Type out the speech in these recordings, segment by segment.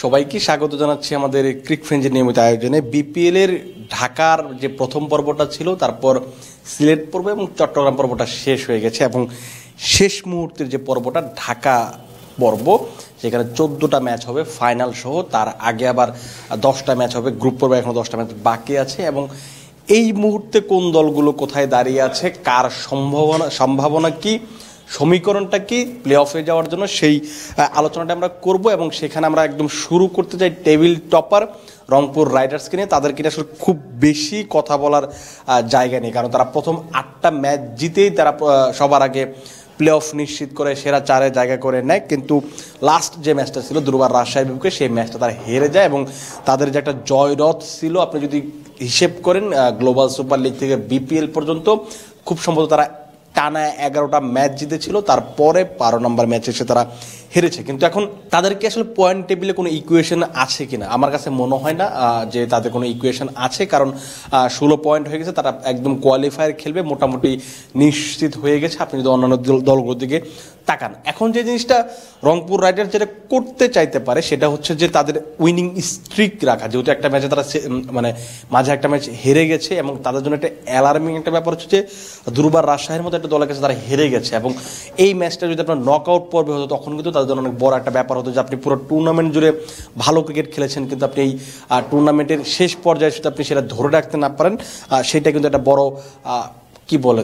সবাইকে স্বাগত জানাচ্ছি আমাদের ক্রিক ফ্রেঞ্জের নিয়মিত আয়োজনে। বিপিএল এর ঢাকার যে প্রথম পর্বটা ছিল, তারপর সিলেট পর্ব এবং চট্টগ্রাম পর্বটা শেষ হয়ে গেছে এবং শেষ মুহূর্তের যে পর্বটা ঢাকা পর্ব, যেখানে 14টা ম্যাচ হবে ফাইনাল সহ। তার আগে আবার 10টা ম্যাচ হবে, গ্রুপ পর্বে এখনো 10টা ম্যাচ বাকি আছে এবং এই মুহূর্তে কোন দলগুলো কোথায় দাঁড়িয়ে আছে, কার সম্ভাবনা কি, সমীকরণটা কি প্লে অফে যাওয়ার জন্য, সেই আলোচনাটা আমরা করব। এবং সেখানে আমরা একদম শুরু করতে চাই টেবিল টপার রংপুর রাইডার্সকে নিয়ে। তাদেরকে নিয়ে আসলে খুব বেশি কথা বলার জায়গা নেই, কারণ তারা প্রথম 8টা ম্যাচ জিতেই তারা সবার আগে প্লে অফ নিশ্চিত করে সেরা 4-এ জায়গা করে নেয়। কিন্তু লাস্ট যে ম্যাচটা ছিল দুর্বার রাজশাহীর বিপক্ষে, সেই ম্যাচটা তারা হেরে যায় এবং তাদের যে একটা জয়রথ ছিল, আপনি যদি হিসেব করেন গ্লোবাল সুপার লিগ থেকে বিপিএল পর্যন্ত, খুব সম্ভবত তারা টানা 11টা ম্যাচ জিতেছিল, তারপরে 12 নম্বর ম্যাচে এসে তারা হেরেছে। কিন্তু এখন তাদেরকে আসলে পয়েন্ট টেবিলে কোনো ইকুয়েশন আছে কিনা, আমার কাছে মনে হয় না যে তাদের কোনো ইকুয়েশন আছে, কারণ 16 পয়েন্ট হয়ে গেছে, তারা একদম কোয়ালিফায়ার খেলবে মোটামুটি নিশ্চিত হয়ে গেছে আপনি যদি অন্যান্য দলগুলোর দিকে তাকান। এখন যে জিনিসটা রংপুর রাইডার্স যেটা করতে চাইতে পারে সেটা হচ্ছে যে তাদের উইনিং স্ট্রিক রাখা, যেহেতু একটা ম্যাচে তারা মানে মাঝে একটা ম্যাচ হেরে গেছে এবং তাদের জন্য একটা অ্যালার্মিং একটা ব্যাপার হচ্ছে যে দুর্বার রাজশাহীর মতো একটা দলের কাছে তারা হেরে গেছে এবং এই ম্যাচটা যদি আপনার নক আউট পর্বে হতো তখন কিন্তু তাদের জন্য অনেক বড় একটা ব্যাপার হতো যে আপনি পুরো টুর্নামেন্ট জুড়ে ভালো ক্রিকেট খেলেছেন, কিন্তু আপনি এই টুর্নামেন্টের শেষ পর্যায়ে যদি আপনি সেটা ধরে রাখতে না পারেন, সেটা কিন্তু একটা বড় কি বলে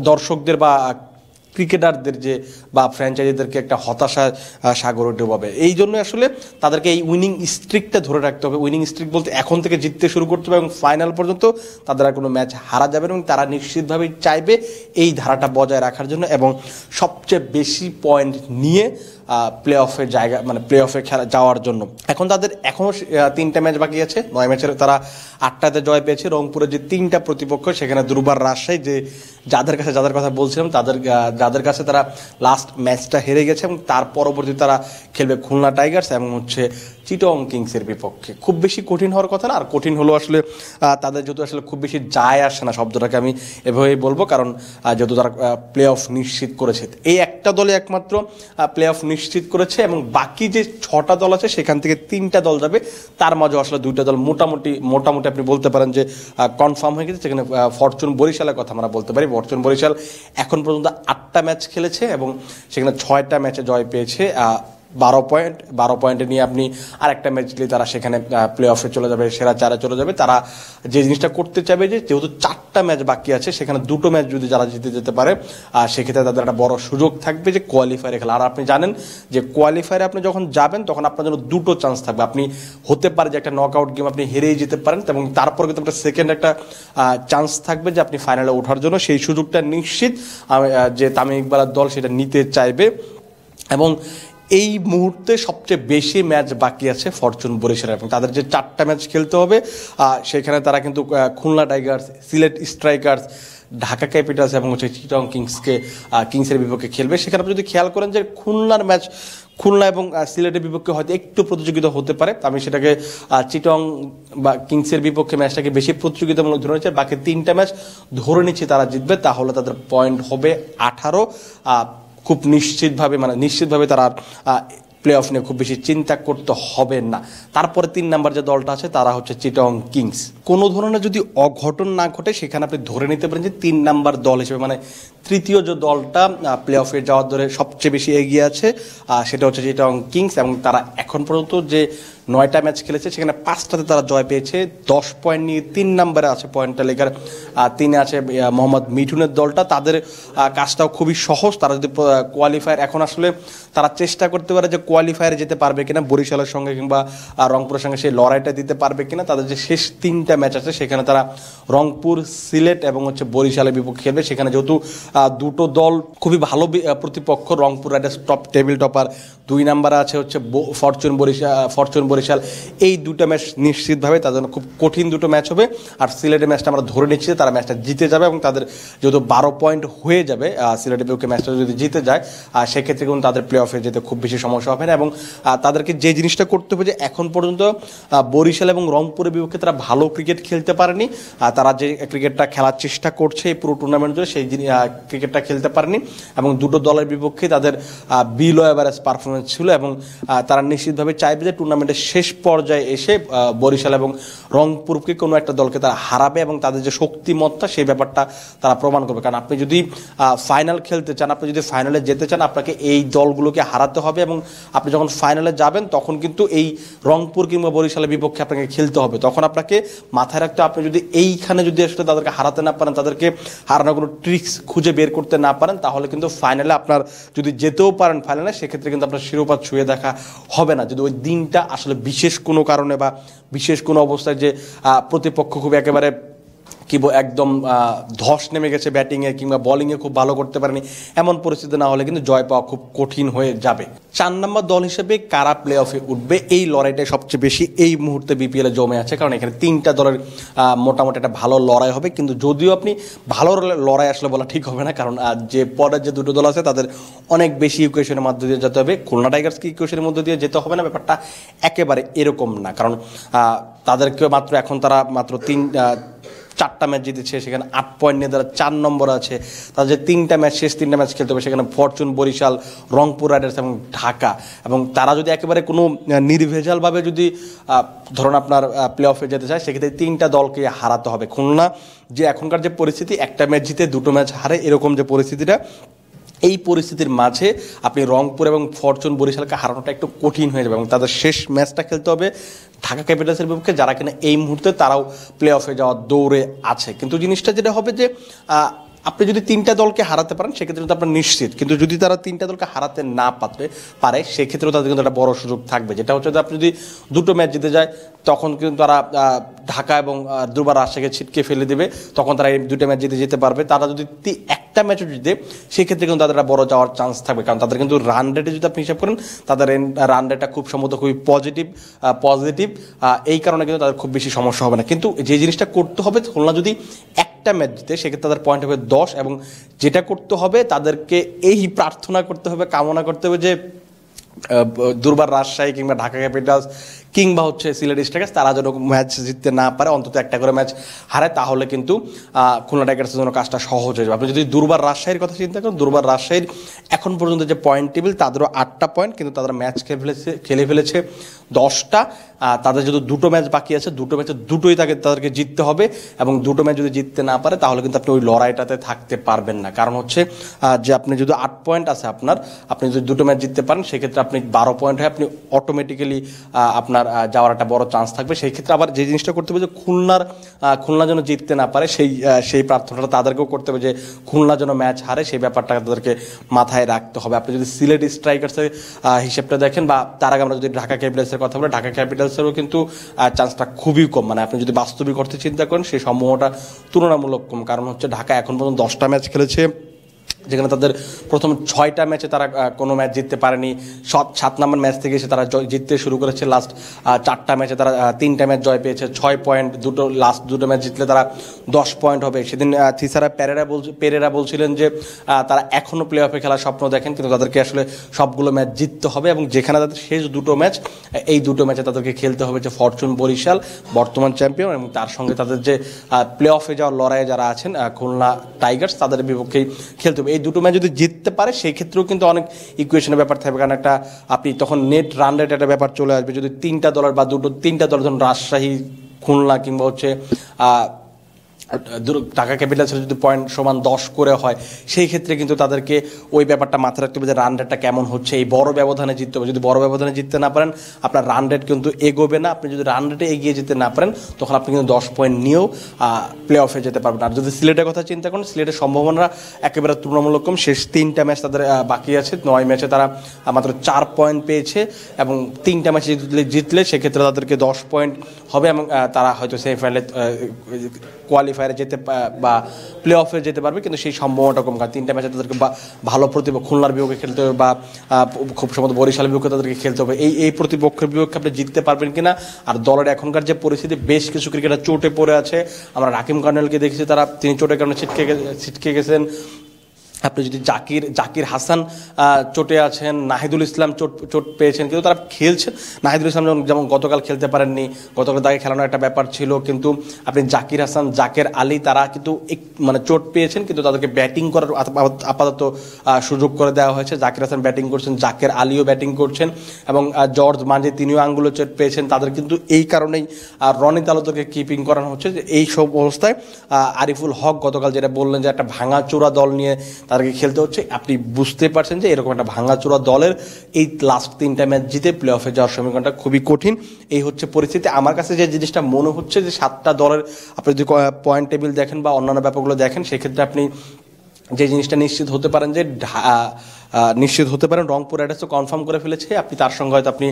দর্শকদের বা ক্রিকেটারদের যে বা ফ্র্যাঞ্চাইজিদেরকে একটা হতাশা সাগরে ডোবাবে। এই জন্য আসলে তাদেরকে এই উইনিং স্ট্রিকটা ধরে রাখতে হবে। উইনিং স্ট্রিক বলতে এখন থেকে জিততে শুরু করতে হবে এবং ফাইনাল পর্যন্ত তাদের আর কোনো ম্যাচ হারা যাবে না এবং তারা নিশ্চিতভাবেই চাইবে এই ধারাটা বজায় রাখার জন্য এবং সবচেয়ে বেশি পয়েন্ট নিয়ে প্লে অফের জায়গা মানে প্লে অফে খেলা যাওয়ার জন্য। এখন তাদের এখনও 3টা ম্যাচ বাকি আছে, 9 ম্যাচের তারা 8টাতে জয় পেয়েছে। রংপুরের যে 3টা প্রতিপক্ষ, সেখানে দুর্বার রাজশাহী, যে যাদের কথা বলছিলাম যাদের কাছে তারা লাস্ট ম্যাচটা হেরে গেছে এবং তার পরবর্তী তারা খেলবে খুলনা টাইগার্স এবং হচ্ছে চিটং কিংসের বিপক্ষে। খুব বেশি কঠিন হওয়ার কথা না, আর কঠিন হলো আসলে তাদের যেহেতু আসলে খুব বেশি যায় আসে না, শব্দটাকে আমি এভাবেই বলবো, কারণ যেহেতু তারা প্লে অফ নিশ্চিত করেছে। এই একটা দলে একমাত্র প্লে অফ নিশ্চিত করেছে এবং বাকি যে 6টা দল আছে সেখান থেকে 3টা দল যাবে, তার মাঝে আসলে 2টা দল মোটামুটি আপনি বলতে পারেন যে কনফার্ম হয়ে গেছে। সেখানে ফরচুন বরিশালের কথা আমরা বলতে পারি। ফরচুন বরিশাল এখন পর্যন্ত 8টা ম্যাচ খেলেছে এবং সেখানে 6টা ম্যাচে জয় পেয়েছে, 12 পয়েন্টে নিয়ে আপনি আরেকটা ম্যাচ জিতলে তারা সেখানে প্লে অফে চলে যাবে, সেরা 4-এ চলে যাবে। তারা যে জিনিসটা করতে চাইবে যে যেহেতু 4টা ম্যাচ বাকি আছে, সেখানে 2টো ম্যাচ যদি যারা জিতে যেতে পারে সেক্ষেত্রে তাদের একটা বড় সুযোগ থাকবে যে কোয়ালিফায়ারে খেলা। আর আপনি জানেন যে কোয়ালিফায়ারে আপনি যখন যাবেন তখন আপনার জন্য 2টো চান্স থাকবে। আপনি হতে পারে যে একটা নক আউট গেম আপনি হেরেই যেতে পারেন এবং তারপর কিন্তু একটা সেকেন্ড একটা চান্স থাকবে যে আপনি ফাইনালে ওঠার জন্য। সেই সুযোগটা নিশ্চিত যে তামিম ইকবালের দল সেটা নিতে চাইবে এবং এই মুহূর্তে সবচেয়ে বেশি ম্যাচ বাকি আছে ফরচুন বরিশালের এবং তাদের যে 4টা ম্যাচ খেলতে হবে সেখানে তারা কিন্তু Khulna Tigers, Sylhet strikers, Dhaka Capitals এবং হচ্ছে চিটং কিংসের বিপক্ষে খেলবে। সেখানে আপনি যদি খেয়াল করেন যে খুলনা এবং সিলেটের বিপক্ষে হয়তো একটু প্রতিযোগিতা হতে পারে, আমি সেটাকে চিটং বা কিংসের বিপক্ষে ম্যাচটাকে বেশি প্রতিযোগিতামূলক ধরে নিচ্ছে। বাকি 3টা ম্যাচ ধরে নিচ্ছি তারা জিতবে, তাহলে তাদের পয়েন্ট হবে 18। খুব নিশ্চিতভাবে তারা প্লে অফ নিয়ে খুব বেশি চিন্তা করতে হবে না। তারপরে 3 নাম্বার যে দলটা আছে তারা হচ্ছে চিটং কিংস। কোনো ধরনের যদি অঘটন না ঘটে সেখানে আপনি ধরে নিতে পারেন যে 3 নাম্বার দল হিসেবে মানে তৃতীয় যে দলটা প্লে অফে যাওয়ার দরে সবচেয়ে বেশি এগিয়ে আছে সেটা হচ্ছে চিটং কিংস এবং তারা এখন পর্যন্ত যে 9টা ম্যাচ খেলেছে সেখানে 5টাতে তারা জয় পেয়েছে, 10 পয়েন্ট নিয়ে 3 নম্বরে আছে পয়েন্ট তালিকার। 3-এ আছে মোহাম্মদ মিঠুনের দলটা। তাদের কাজটাও খুবই সহজ। তারা যদি কোয়ালিফায়ার, এখন আসলে তারা চেষ্টা করতে পারে যে কোয়ালিফায়ারে যেতে পারবে কিনা, বরিশালের সঙ্গে কিংবা রংপুরের সঙ্গে সেই লড়াইটা দিতে পারবে কিনা। তাদের যে শেষ 3টা ম্যাচ আছে সেখানে তারা রংপুর, সিলেট এবং হচ্ছে বরিশালের বিপক্ষে খেলবে। সেখানে যেহেতু 2টো দল খুবই ভালো প্রতিপক্ষ, রংপুর রাইডার্স টেবিল টপার, 2 নম্বরে আছে হচ্ছে ফরচুন বরিশাল। এই 2টা ম্যাচ নিশ্চিতভাবে তাদের জন্য খুব কঠিন 2টো ম্যাচ হবে। আর সিলেটের ম্যাচটা আমরা ধরে নিচ্ছি তারা ম্যাচটা জিতে যাবে এবং তাদের যেহেতু 12 পয়েন্ট হয়ে যাবে, সিলেটের বিপক্ষে ম্যাচটা যদি জিতে যায় সেক্ষেত্রে কিন্তু তাদের প্লে অফে যেতে খুব বেশি সমস্যা হবে না। এবং তাদেরকে যে জিনিসটা করতে হবে যে এখন পর্যন্ত বরিশাল এবং রংপুরের বিপক্ষে তারা ভালো ক্রিকেট খেলতে পারেনি, তারা যে ক্রিকেটটা খেলার চেষ্টা করছে এই পুরো টুর্নামেন্ট জুড়ে সেই ক্রিকেটটা খেলতে পারেনি এবং দুটো দলের বিপক্ষে তাদের বিলো এভারেজ পারফরমেন্স ছিল এবং তারা নিশ্চিতভাবে চাইবে যে টুর্নামেন্টের শেষ পর্যায়ে এসে বরিশাল এবং রংপুরকে কোনো একটা দলকে তারা হারাবে এবং তাদের যে শক্তিমত্তা সেই ব্যাপারটা তারা প্রমাণ করবে। কারণ আপনি যদি ফাইনাল খেলতে চান, আপনি যদি ফাইনালে যেতে চান, আপনাকে এই দলগুলোকে হারাতে হবে এবং আপনি যখন ফাইনালে যাবেন তখন কিন্তু এই রংপুর কিংবা বরিশালের বিপক্ষে আপনাকে খেলতে হবে। তখন আপনাকে মাথায় রাখতে, আপনি যদি এইখানে যদি আসলে তাদেরকে হারাতে না পারেন, তাদেরকে হারানোর কোনো ট্রিক্স খুঁজে বের করতে না পারেন, তাহলে কিন্তু ফাইনালে আপনার যদি যেতেও পারেন ফাইনালে, সেক্ষেত্রে কিন্তু আপনার শিরোপা ছুঁয়ে দেখা হবে না। যদি ওই দিনটা আসলে বিশেষ কোনো কারণে বা বিশেষ কোনো অবস্থায় যে প্রতিপক্ষ খুব একেবারে একদম ধস নেমে গেছে ব্যাটিংয়ে কিংবা বোলিংয়ে খুব ভালো করতে পারেনি, এমন পরিস্থিতি না হলে কিন্তু জয় পাওয়া খুব কঠিন হয়ে যাবে। 4 নম্বর দল হিসেবে কারা প্লে অফে উঠবে, এই লড়াইটাই সবচেয়ে বেশি এই মুহূর্তে বিপিএলে জমে আছে। কারণ এখানে 3টা দলের মোটামুটি একটা ভালো লড়াই হবে, কিন্তু যদিও আপনি ভালো লড়াই আসলে বলা ঠিক হবে না, কারণ যে পরের যে দুটো দল আছে তাদের অনেক বেশি ইকুয়েশনের মধ্যে দিয়ে যেতে হবে। খুলনা টাইগার্সকে ইকুয়েশনের মধ্যে দিয়ে যেতে হবে না, ব্যাপারটা একেবারে এরকম না। কারণ তাদেরকে এখন তারা মাত্র 4টা ম্যাচ জিতেছে, সেখানে 8 পয়েন্ট নিয়ে তারা 4 নম্বরে আছে। তাদের যে 3টা ম্যাচ, শেষ 3টা ম্যাচ খেলতে হবে, সেখানে ফরচুন, বরিশাল, রংপুর রাইডার্স এবং ঢাকা। এবং তারা যদি একেবারে কোনো নির্ভেজালভাবে যদি ধরুন আপনার প্লে অফে যেতে চায়, সেক্ষেত্রে 3টা দলকে হারাতে হবে। খুলনা যে এখনকার যে পরিস্থিতি, একটা ম্যাচ জিতে 2টো ম্যাচ হারে, এরকম যে পরিস্থিতিটা, এই পরিস্থিতির মাঝে আপনি রংপুর এবং ফরচুন, বরিশালকে হারানোটা একটু কঠিন হয়ে যাবে এবং তাদের শেষ ম্যাচটা খেলতে হবে ঢাকা ক্যাপিটালসের বিপক্ষে, যারা কিনা এই মুহূর্তে তারাও প্লে অফে যাওয়ার দৌড়ে আছে। কিন্তু জিনিসটা যেটা হবে যে আপনি যদি 3টা দলকে হারাতে পারেন সেক্ষেত্রে কিন্তু আপনার নিশ্চিত, কিন্তু যদি তারা 3টা দলকে হারাতে না পারে সেক্ষেত্রেও তাদের কিন্তু একটা বড় সুযোগ থাকবে, যেটা হচ্ছে যে আপনি যদি 2টো ম্যাচ জিতে যায় তখন কিন্তু তারা ঢাকা এবং দুবার রাজশাহীকে ছিটকে ফেলে দেবে, তখন তারা এই 2টা ম্যাচ জিতে যেতে পারবে। তারা যদি একটা ম্যাচও জিতে সেক্ষেত্রে কিন্তু তাদের একটা বড় যাওয়ার চান্স থাকবে, কারণ তাদের কিন্তু রান রেটে যদি আপনি হিসাব করেন তাদের রান রেটটা খুব সম্ভবত খুবই পজিটিভ, এই কারণে কিন্তু তাদের খুব বেশি সমস্যা হবে না। কিন্তু যে জিনিসটা করতে হবে, খুলনা যদি একটা ম্যাচ জিতে সেক্ষেত্রে তাদের পয়েন্ট হবে 10, এবং যেটা করতে হবে তাদেরকে এই প্রার্থনা করতে হবে, কামনা করতে হবে যে দুর্বার রাজশাহী কিংবা ঢাকা ক্যাপিটালস কিংবা হচ্ছে সিলেট স্ট্রাইকার্স তারা যেন ম্যাচ জিততে না পারে, অন্তত একটা করে ম্যাচ হারে, তাহলে কিন্তু খুলনা টাইগার্সের জন্য কাজটা সহজ হয়ে যাবে। আপনি যদি দুর্বার রাজশাহীর কথা চিন্তা করেন, দুর্বার রাজশাহীর এখন পর্যন্ত যে পয়েন্ট টেবিল, তাদেরও 8টা পয়েন্ট, কিন্তু তারা ম্যাচ খেলে ফেলেছে 10টা। তাদের যদি 2টো ম্যাচ বাকি আছে, 2টো ম্যাচে 2টোই তাদেরকে জিততে হবে, এবং 2টো ম্যাচ যদি জিততে না পারে তাহলে কিন্তু আপনি ওই লড়াইটাতে থাকতে পারবেন না। কারণ হচ্ছে যে আপনি যদি 8 পয়েন্ট আছে আপনি যদি 2টো ম্যাচ জিততে পারেন সেক্ষেত্রে আপনি 12 পয়েন্ট হয়ে আপনি অটোমেটিক্যালি আপনার যাওয়ার একটা বড় চান্স থাকবে। সেই ক্ষেত্রে আবার যে জিনিসটা করতে হবে যে খুলনা যেন জিততে না পারে, সেই প্রার্থনাটা তাদেরকেও করতে হবে যে খুলনা যেন ম্যাচ হারে, সেই ব্যাপারটা তাদেরকে মাথায় রাখতে হবে। আপনি যদি সিলেট স্ট্রাইকার্সের হিসেবটা দেখেন, বা তার আগে আমরা যদি ঢাকা ক্যাপিটালসের কথা বলি, ঢাকা ক্যাপিটালসেরও কিন্তু চান্সটা খুবই কম। মানে আপনি যদি বাস্তবিক অর্থে চিন্তা করেন সেই সম্ভাবনাটা তুলনামূলক কম। কারণ হচ্ছে ঢাকা এখন পর্যন্ত 10টা ম্যাচ খেলেছে, যেখানে তাদের প্রথম 6টা ম্যাচে তারা কোনো ম্যাচ জিততে পারেনি। 7 নম্বর ম্যাচ থেকে এসে তারা জিততে শুরু করেছে। লাস্ট 4টা ম্যাচে তারা 3টা ম্যাচ জয় পেয়েছে, 6 পয়েন্ট। লাস্ট 2টো ম্যাচ জিতলে তারা 10 পয়েন্ট হবে। সেদিন থিসারা পেরেরা বলছিলেন যে তারা এখনও প্লে অফে খেলার স্বপ্ন দেখেন, কিন্তু তাদেরকে আসলে সবগুলো ম্যাচ জিততে হবে, এবং যেখানে তাদের শেষ 2টো ম্যাচ, এই 2টো ম্যাচে তাদেরকে খেলতে হবে যে ফরচুন বরিশাল, বর্তমান চ্যাম্পিয়ন, এবং তার সঙ্গে তাদের যে প্লে অফে যাওয়ার লড়াইয়ে যারা আছেন খুলনা টাইগার্স, তাদের বিপক্ষেই খেলতে হবে। এই 2টো ম্যাচ যদি জিততে পারে সেই ক্ষেত্রেও কিন্তু অনেক ইকুয়েশনের ব্যাপার থাকবে, কারণ একটা আপনি তখন নেট রান রেট একটা ব্যাপার চলে আসবে। যদি 3টা দলের বা 3টা দলের ধরুন রাজশাহী, খুলনা কিংবা হচ্ছে ঢাকা ক্যাপিটালসের যদি পয়েন্ট সমান 10 করে হয়, সেই ক্ষেত্রে কিন্তু তাদেরকে ওই ব্যাপারটা মাথায় রাখতে হবে যে রান রেটটা কেমন হচ্ছে, এই বড় ব্যবধানে জিততে হবে। যদি বড় ব্যবধানে জিততে না পারেন আপনার রান রেট কিন্তু এগোবে না। আপনি যদি রান রেটে এগিয়ে যেতে না পারেন তখন আপনি কিন্তু 10 পয়েন্ট নিয়েও প্লে অফে যেতে পারবেন। আর যদি সিলেটের কথা চিন্তা করেন, সিলেটের সম্ভাবনা একেবারে তুলনামূলক কম। শেষ 3টা ম্যাচ তাদের বাকি আছে, 9 ম্যাচে তারা মাত্র 4 পয়েন্ট পেয়েছে, এবং 3টা ম্যাচে জিতলে সেক্ষেত্রে তাদেরকে 10 পয়েন্ট হবে, এবং তারা হয়তো সেমিফাইনালে কোয়ালিফায়ারে যেতে বা প্লে অফে যেতে পারবে, কিন্তু সেই সম্ভাবনাটা কম। কারণ 3টা ম্যাচে তাদেরকে ভালো প্রতিপক্ষ খুলনার বিপক্ষে খেলতে হবে, বা খুব সম্ভবত বরিশালের বিপক্ষে তাদেরকে খেলতে হবে। এই প্রতিপক্ষের বিপক্ষে আপনি জিততে পারবেন কিনা। আর দলের এখনকার যে পরিস্থিতি, বেশ কিছু ক্রিকেটার চোটে পড়ে আছে। আমরা রাকিম কর্নেলকে দেখেছি, তিনি চোটের কারণে ছিটকে গেছেন। আপনি যদি জাকির হাসান চোটে আছেন, নাহিদুল ইসলাম চোট পেয়েছেন, কিন্তু তারা খেলছেন। নাহিদুল ইসলাম যেমন গতকাল খেলতে পারেননি, গতকাল তাকে খেলানোর একটা ব্যাপার ছিল, কিন্তু আপনি জাকির হাসান, জাকের আলী তারা কিন্তু মানে চোট পেয়েছেন, কিন্তু তাদেরকে ব্যাটিং করার আপাতত সুযোগ করে দেওয়া হয়েছে। জাকির হাসান ব্যাটিং করছেন, জাকের আলীও ব্যাটিং করছেন, এবং জর্জ মাঝে তিনিও আঙ্গুলে চোট পেয়েছেন। তাদের কিন্তু এই কারণেই রনি তালুকদারকে কিপিং করানো হচ্ছে। যে এই সব অবস্থায় আরিফুল হক গতকাল যেটা বললেন যে একটা ভাঙাচোরা দল নিয়ে তাদেরকে খেলতে হচ্ছে, আপনি বুঝতে পারছেন যে এরকম একটা ভাঙাচোরা দলের এই লাস্ট 3টা ম্যাচ জিতে প্লে অফে যাওয়ার সমীকরণটা খুবই কঠিন। এই হচ্ছে পরিস্থিতি। আমার কাছে যে জিনিসটা মনে হচ্ছে যে 7টা দলের আপনি যদি পয়েন্ট টেবিল দেখেন বা অন্যান্য ব্যাপারগুলো দেখেন, সেক্ষেত্রে আপনি যে জিনিসটা নিশ্চিত হতে পারেন যে রংপুর রাইডার্সও কনফার্ম করে ফেলেছে। আপনি তার সঙ্গে হয়তো আপনি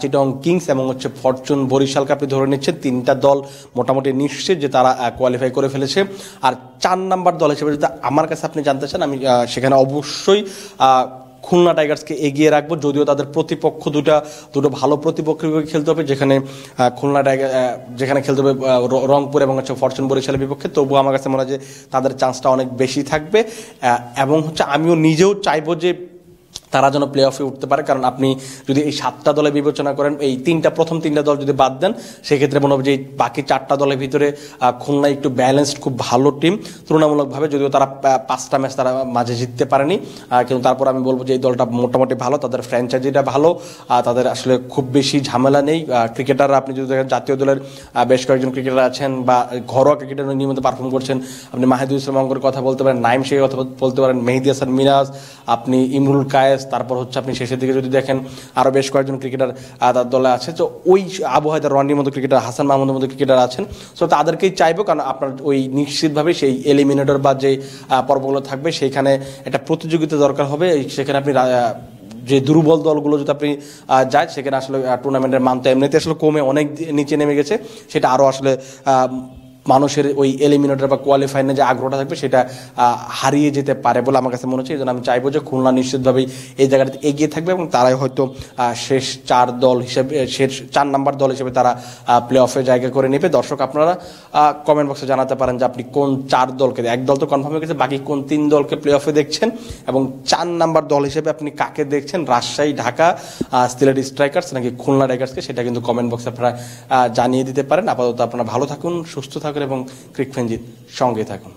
চিটাগং কিংস এবং হচ্ছে ফরচুন বরিশালকে আপনি ধরে নিচ্ছেন। 3টা দল মোটামুটি নিশ্চিত যে তারা কোয়ালিফাই করে ফেলেছে। আর 4 নাম্বার দল হিসেবে যদি আমার কাছে আপনি জানতে চান, আমি সেখানে অবশ্যই খুলনা টাইগার্সকে এগিয়ে রাখবো, যদিও তাদের প্রতিপক্ষ দুটো ভালো প্রতিপক্ষের বিপক্ষে খেলতে হবে, যেখানে খেলতে হবে রংপুর এবং হচ্ছে ফরচুন বরিশালের বিপক্ষে। তবুও আমার কাছে মনে হয় যে তাদের চান্সটা অনেক বেশি থাকবে, এবং হচ্ছে আমিও নিজেও চাইবো যে তারা যেন প্লে অফে উঠতে পারে। কারণ আপনি যদি এই 7টা দলে বিবেচনা করেন, এই প্রথম 3টা দল যদি বাদ দেন, সেক্ষেত্রে মনে হবে যে বাকি 4টা দলের ভিতরে খুলনা একটু ব্যালেন্সড, খুব ভালো টিম তুলনামূলকভাবে। যদিও তারা 5টা ম্যাচ তারা মাঝে জিততে পারেনি, কিন্তু তারপর আমি বলবো যে এই দলটা মোটামুটি ভালো, তাদের ফ্র্যাঞ্চাইজিটা ভালো, তাদের আসলে খুব বেশি ঝামেলা নেই। ক্রিকেটাররা আপনি যদি দেখেন, জাতীয় দলের বেশ কয়েকজন ক্রিকেটার আছেন বা ঘরোয়া ক্রিকেটার নিয়মিত পারফর্ম করছেন। আপনি মাহিদুল ইসলাম অঙ্কর কথা বলতে পারেন, নাইম শেখের কথা বলতে পারেন, মেহেদী হাসান মিরাজ, আপনি ইমরুল কায়েস, তারপর হচ্ছে আপনি শেষের দিকে যদি দেখেন আরও বেশ কয়েকজন ক্রিকেটার তার দলে আছে। তো ওই আবহাওয়াতে রনির মতো ক্রিকেটার, হাসান মাহমুদের মতো ক্রিকেটার আছেন। সো তাদেরকেই চাইবো, কারণ আপনার ওই নিশ্চিতভাবে সেই এলিমিনেটর বা যে পর্বগুলো থাকবে, সেইখানে একটা প্রতিযোগিতা দরকার হবে। সেখানে আপনি যে দুর্বল দলগুলো যদি আপনি যায়, সেখানে আসলে টুর্নামেন্টের মান তো এমনিতে আসলে কমে অনেক নিচে নেমে গেছে, সেটা আরও আসলে মানুষের ওই এলিমিনেটর বা কোয়ালিফায়ারে যে আগ্রহটা থাকবে, সেটা হারিয়ে যেতে পারে বলে আমার কাছে মনে হচ্ছে। এই জন্য আমি চাইবো যে খুলনা নিশ্চিতভাবেই এই জায়গাটাতে এগিয়ে থাকবে, এবং তারাই হয়তো শেষ 4 নাম্বার দল হিসেবে তারা প্লে অফে জায়গা করে নেবে। দর্শক আপনারা কমেন্ট বক্সে জানাতে পারেন যে আপনি কোন 4 দলকে, এক দল তো কনফার্ম হয়ে গেছে, বাকি কোন 3 দলকে প্লে অফে দেখছেন, এবং 4 নাম্বার দল হিসেবে আপনি কাকে দেখছেন, রাজশাহী, ঢাকা, সিলেট স্ট্রাইকার্স নাকি খুলনা টাইগার্সকে, সেটা কিন্তু কমেন্ট বক্সে আপনারা জানিয়ে দিতে পারেন। আপাতত আপনারা ভালো থাকুন, সুস্থ থাকুন এবং ক্রিক ফ্রেঞ্জির সঙ্গে থাকুন।